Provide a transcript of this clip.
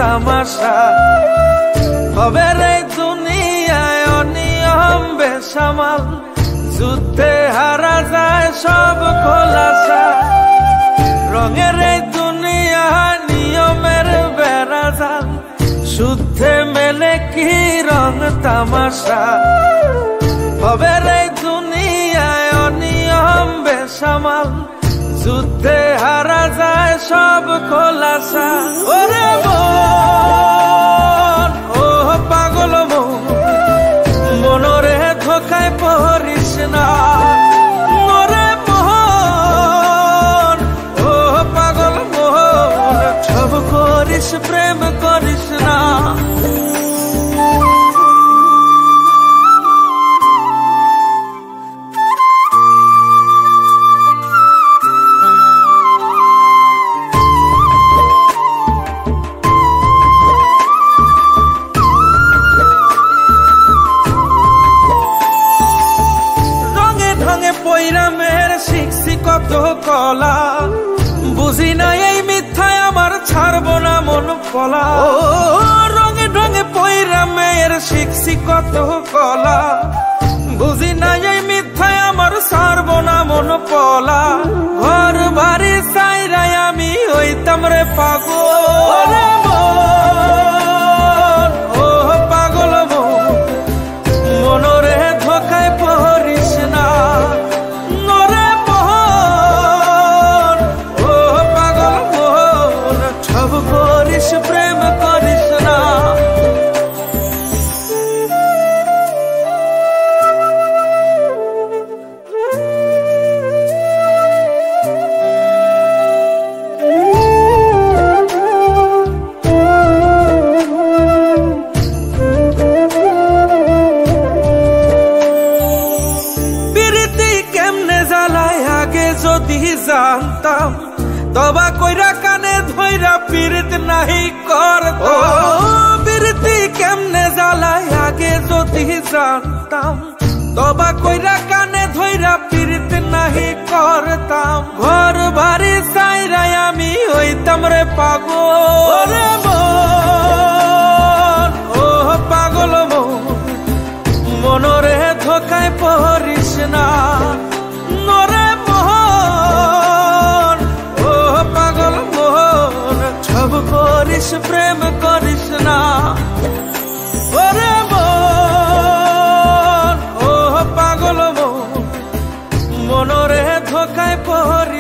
তামাশা হবে রে দুনিয়ায় অনিয়ম বেসামাল যুদ্ধে হারা যায় সব খোলাসা রঙের এই দুনিয়া নিয়মের বেড়াজাল শুদ্ধে মেলে কি রং তামাশা হবে রে দুনিয়ায় অনিয়ম বেসামাল যুদ্ধে হারা যায় সব খোলাসা ওরে মন ও পাগল মনরে ধোকায় পড়িস না ওরে মন ও পাগল মন সব করিস প্রেম করিস না কত কলা বুঝি না এই মিথ্যায় আমার ছাড়বো না মন পলা রঙে ঢঙে পয়রা মেয়ের শিখছি কত কলা বুঝি না এই মিথ্যায় আমার ছাড়বো না মন পলা ঘর বাড়ি সাইরাই আমি হইতাম রে পাগল ও পাগল মনরে ধোকায় পড়িস না প্রেম করিস না প্রীতি কেমনে জ্বালায় আগে যদি জানতাম তবা কইরা কানে ধইরা পীড়িত নাহি করতাম প্রীতি কেমনে জ্বালায় আগে যদি জানতাম তবা কইরা কানে ধইরা পীড়িত নাহি করতাম ঘর বাড়ি সাইরাই আমি হইতাম রে পাগল ও পাগল মনরে ধোকায় পড়িস না নরে করিস প্রেম করিস না ওরে মন ও পাগল মনরে ধোকায় পড়িস